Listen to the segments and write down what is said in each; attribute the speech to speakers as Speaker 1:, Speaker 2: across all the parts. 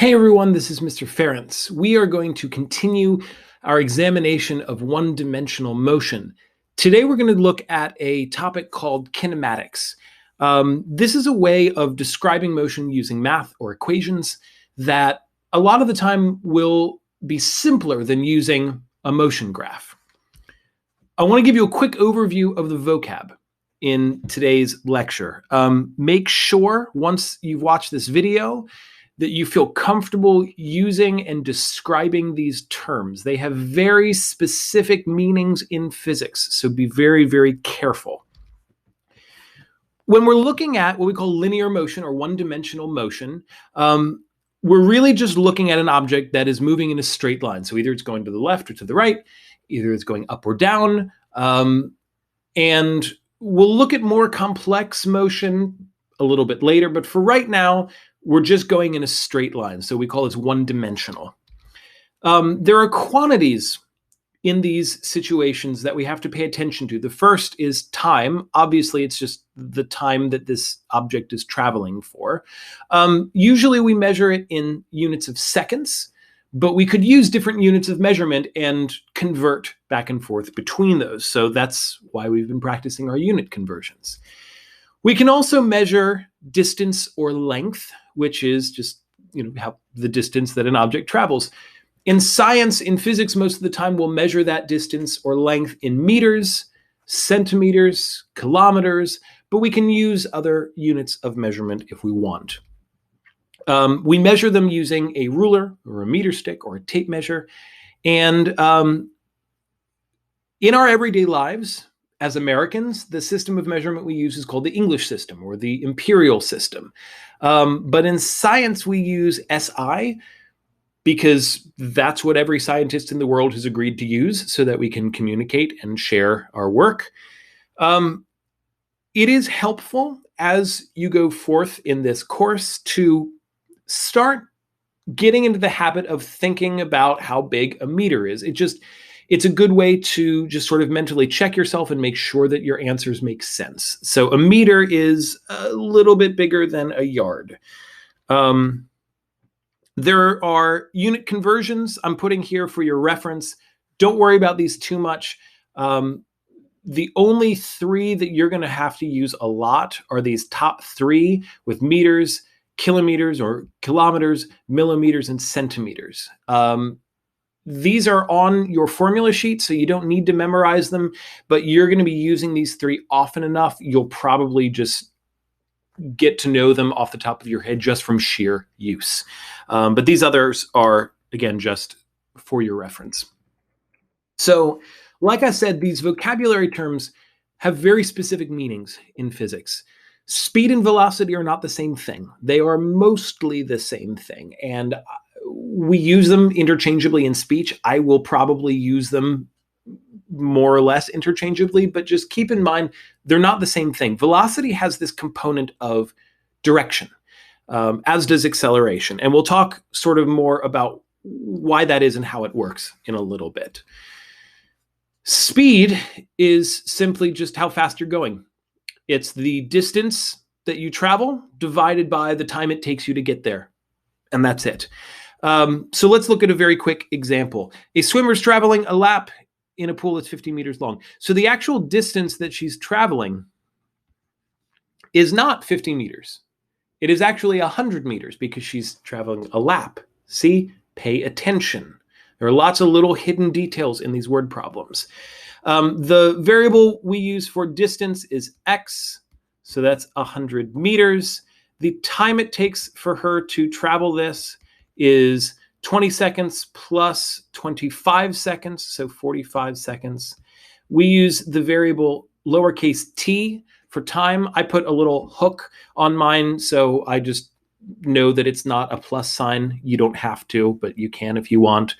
Speaker 1: Hey everyone, this is Mr. Ference. We are going to continue our examination of one-dimensional motion. Today we're going to look at a topic called kinematics. This is a way of describing motion using math or equations that a lot of the time will be simpler than using a motion graph. I want to give you a quick overview of the vocab in today's lecture. Make sure once you've watched this video that you feel comfortable using and describing these terms. They have very specific meanings in physics, so be very, very careful. When we're looking at what we call linear motion or one-dimensional motion, we're really just looking at an object that is moving in a straight line. So either it's going to the left or to the right, either it's going up or down, and we'll look at more complex motion a little bit later, but for right now, we're just going in a straight line, so we call this one-dimensional. There are quantities in these situations that we have to pay attention to. The first is time. Obviously, it's just the time that this object is traveling for. Usually, we measure it in units of seconds, but we could use different units of measurement and convert back and forth between those. So that's why we've been practicing our unit conversions. We can also measure distance or length, which is just how the distance that an object travels. In science, in physics, most of the time we'll measure that distance or length in meters, centimeters, kilometers, but we can use other units of measurement if we want. We measure them using a ruler or a meter stick or a tape measure. And in our everyday lives, as Americans, the system of measurement we use is called the English system or the imperial system. But in science, we use SI because that's what every scientist in the world has agreed to use so that we can communicate and share our work. It is helpful as you go forth in this course to start getting into the habit of thinking about how big a meter is. It's a good way to just sort of mentally check yourself and make sure that your answers make sense. So a meter is a little bit bigger than a yard. There are unit conversions I'm putting here for your reference. Don't worry about these too much. The only three that you're going to have to use a lot are these top three with meters, kilometers or kilometers, millimeters, and centimeters. These are on your formula sheet, so you don't need to memorize them, but you're going to be using these three often enough, you'll probably just get to know them off the top of your head just from sheer use. But these others are, again, just for your reference. So, like I said, these vocabulary terms have very specific meanings in physics. Speed and velocity are not the same thing. They are mostly the same thing, and we use them interchangeably in speech. I will probably use them more or less interchangeably, but just keep in mind, they're not the same thing. Velocity has this component of direction, as does acceleration. And we'll talk sort of more about why that is and how it works in a little bit. Speed is simply just how fast you're going. It's the distance that you travel divided by the time it takes you to get there. And that's it. So let's look at a very quick example. A swimmer's traveling a lap in a pool that's 50 meters long. So the actual distance that she's traveling is not 50 meters. It is actually 100 meters because she's traveling a lap. See? Pay attention. There are lots of little hidden details in these word problems. The variable we use for distance is x. So that's 100 meters. The time it takes for her to travel this is 20 seconds plus 25 seconds, so 45 seconds. We use the variable lowercase t for time. I put a little hook on mine, so I just know that it's not a plus sign. You don't have to, but you can if you want.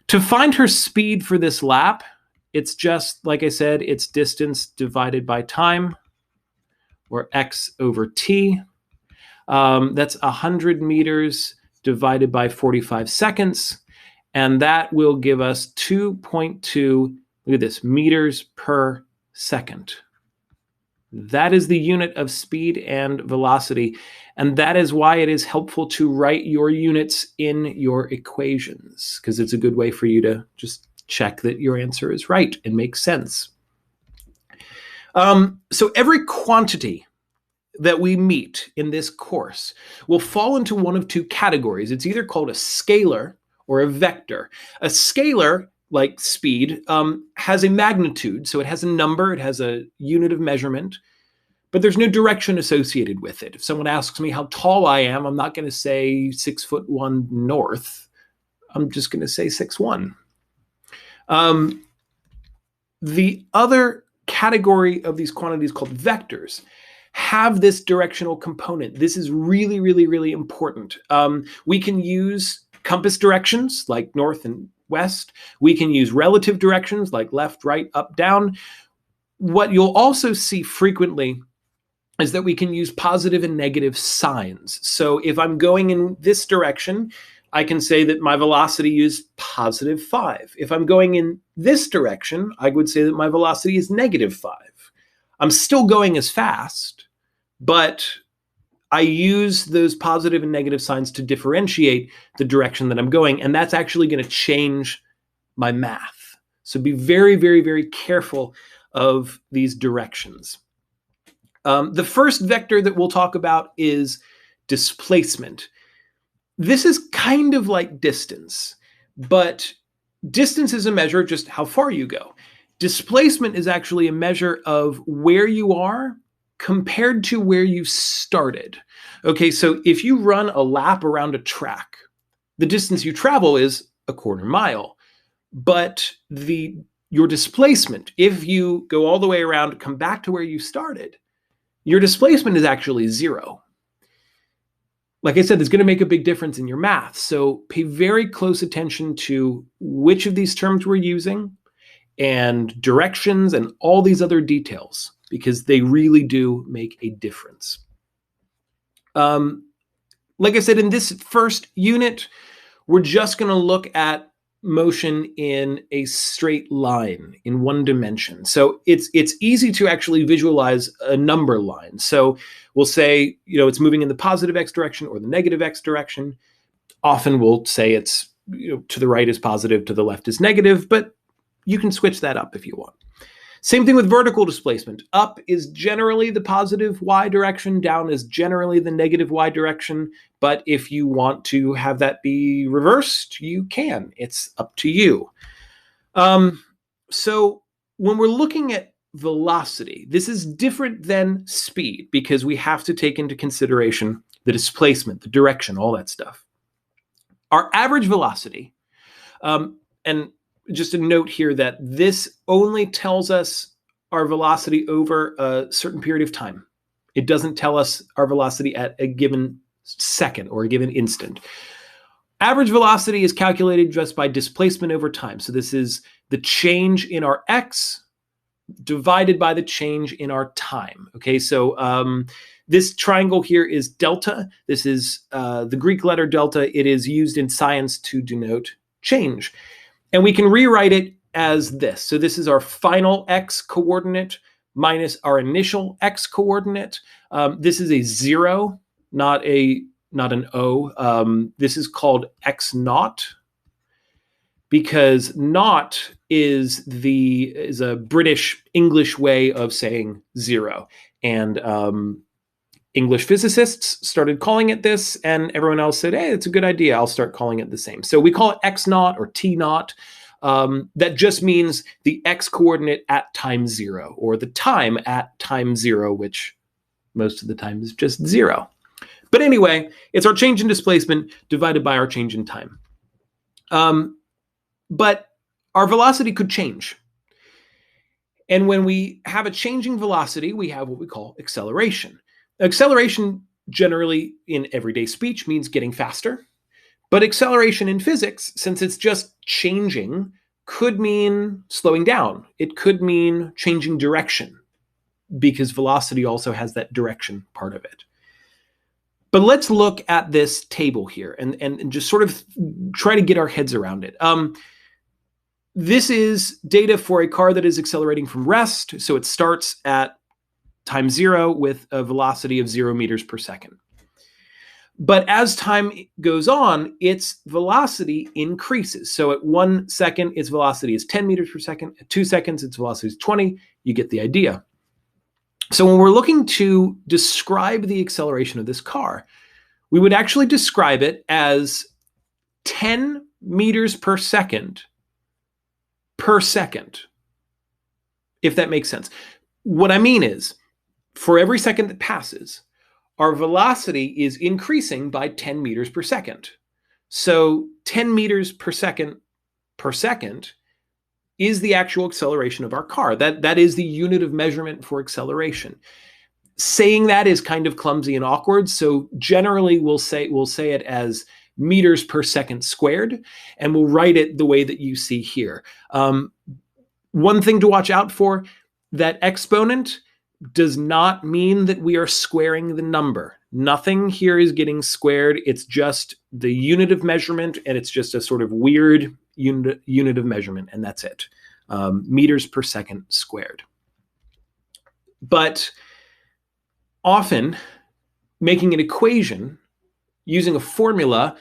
Speaker 1: To find her speed for this lap, it's just, like I said, it's distance divided by time, or x over t. That's 100 meters divided by 45 seconds, and that will give us 2.2, look at this, meters per second. That is the unit of speed and velocity. And that is why it is helpful to write your units in your equations, because it's a good way for you to just check that your answer is right and makes sense. So every quantity that we meet in this course will fall into one of two categories. It's either called a scalar or a vector. A scalar, like speed, has a magnitude. So it has a number, it has a unit of measurement, but there's no direction associated with it. If someone asks me how tall I am, I'm not going to say 6'1" north. I'm just going to say 6'1". The other category of these quantities called vectors have this directional component. This is really, really, really important. We can use compass directions like north and west. We can use relative directions like left, right, up, down. What you'll also see frequently is that we can use positive and negative signs. So if I'm going in this direction, I can say that my velocity is +5. If I'm going in this direction, I would say that my velocity is -5. I'm still going as fast, but I use those positive and negative signs to differentiate the direction that I'm going, and that's actually going to change my math. So be very, very, very careful of these directions. The first vector that we'll talk about is displacement. This is kind of like distance, but distance is a measure of just how far you go. Displacement is actually a measure of where you are compared to where you started. Okay, so if you run a lap around a track, the distance you travel is a 1/4 mile, but your displacement, if you go all the way around, come back to where you started, your displacement is actually 0. Like I said, it's going to make a big difference in your math. So pay very close attention to which of these terms we're using and directions and all these other details, because they really do make a difference. Like I said, in this first unit, we're just going to look at motion in a straight line in one dimension. So it's easy to actually visualize a number line. So we'll say, it's moving in the positive x direction or the negative x direction. Often we'll say it's, to the right is positive, to the left is negative, but you can switch that up if you want. Same thing with vertical displacement. Up is generally the positive y direction, down is generally the negative y direction. But if you want to have that be reversed, you can. It's up to you. So when we're looking at velocity, this is different than speed because we have to take into consideration the displacement, the direction, all that stuff. Our average velocity, and just a note here that this only tells us our velocity over a certain period of time. It doesn't tell us our velocity at a given second or a given instant. Average velocity is calculated just by displacement over time. So this is the change in our x divided by the change in our time. Okay, so this triangle here is delta. This is the Greek letter delta. It is used in science to denote change. And we can rewrite it as this. So this is our final x coordinate minus our initial x coordinate. This is a 0, not an O. This is called x naught because naught is a British English way of saying 0. And English physicists started calling it this, and everyone else said, hey, it's a good idea. I'll start calling it the same. So we call it x naught or t naught. That just means the x coordinate at time 0, or the time at time 0, which most of the time is just 0. But anyway, it's our change in displacement divided by our change in time. But our velocity could change. And when we have a changing velocity, we have what we call acceleration. Acceleration generally in everyday speech means getting faster, but acceleration in physics, since it's just changing, could mean slowing down. It could mean changing direction because velocity also has that direction part of it. But let's look at this table here and just sort of try to get our heads around it. This is data for a car that is accelerating from rest. So it starts at time zero with a velocity of 0 meters per second. But as time goes on, its velocity increases. So at 1 second, its velocity is 10 meters per second. At 2 seconds, its velocity is 20. You get the idea. So when we're looking to describe the acceleration of this car, we would actually describe it as 10 meters per second, if that makes sense. What I mean is, for every second that passes, our velocity is increasing by 10 meters per second. So 10 meters per second is the actual acceleration of our car. That is the unit of measurement for acceleration. Saying that is kind of clumsy and awkward. So generally we'll say it as meters per second squared, and we'll write it the way that you see here. One thing to watch out for, that exponent does not mean that we are squaring the number. Nothing here is getting squared. It's just the unit of measurement, and it's just a sort of weird unit of measurement, and that's it. Meters per second squared. But often, making an equation using a formula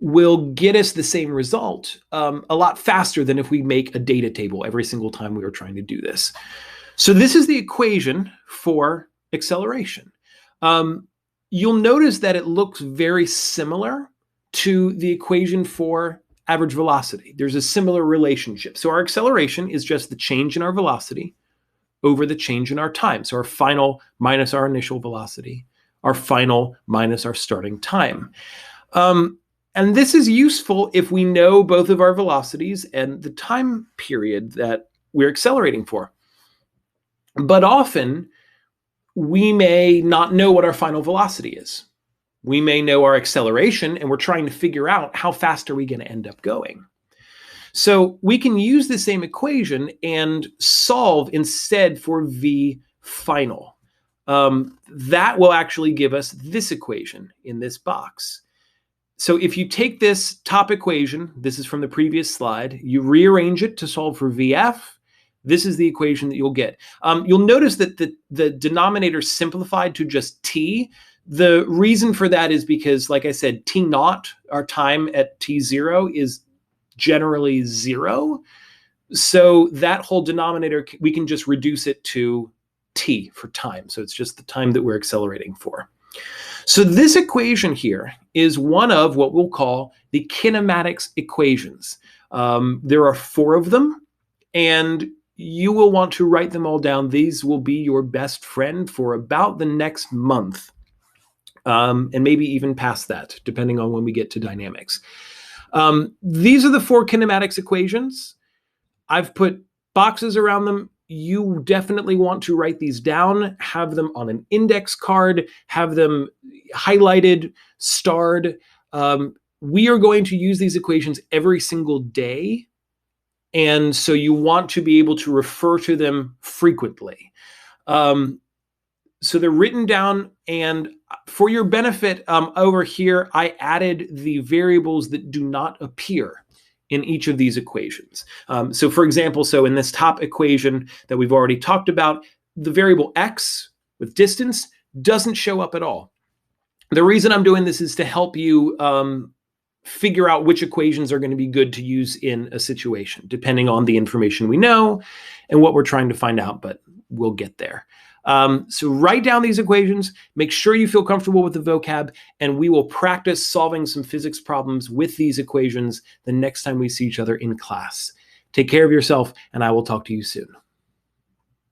Speaker 1: will get us the same result a lot faster than if we make a data table every single time we are trying to do this. So this is the equation for acceleration. You'll notice that it looks very similar to the equation for average velocity. There's a similar relationship. So our acceleration is just the change in our velocity over the change in our time. So our final minus our initial velocity, our final minus our starting time. And this is useful if we know both of our velocities and the time period that we're accelerating for. But often, we may not know what our final velocity is. We may know our acceleration, and we're trying to figure out how fast are we going to end up going. So we can use the same equation and solve instead for v final. That will actually give us this equation in this box. So if you take this top equation, this is from the previous slide, you rearrange it to solve for vf, this is the equation that you'll get. You'll notice that the denominator simplified to just t. The reason for that is because, like I said, t naught, our time at t0, is generally 0. So that whole denominator, we can just reduce it to t for time. So it's just the time that we're accelerating for. So this equation here is one of what we'll call the kinematics equations. There are 4 of them, and you will want to write them all down. These will be your best friend for about the next month, and maybe even past that, depending on when we get to dynamics. These are the 4 kinematics equations. I've put boxes around them. You definitely want to write these down, have them on an index card, have them highlighted, starred. We are going to use these equations every single day. And so you want to be able to refer to them frequently. So they're written down, and for your benefit, over here, I added the variables that do not appear in each of these equations. So for example, so in this top equation that we've already talked about, the variable x with distance doesn't show up at all. The reason I'm doing this is to help you figure out which equations are going to be good to use in a situation, depending on the information we know and what we're trying to find out, but we'll get there. So write down these equations, make sure you feel comfortable with the vocab, and we will practice solving some physics problems with these equations the next time we see each other in class. Take care of yourself, and I will talk to you soon.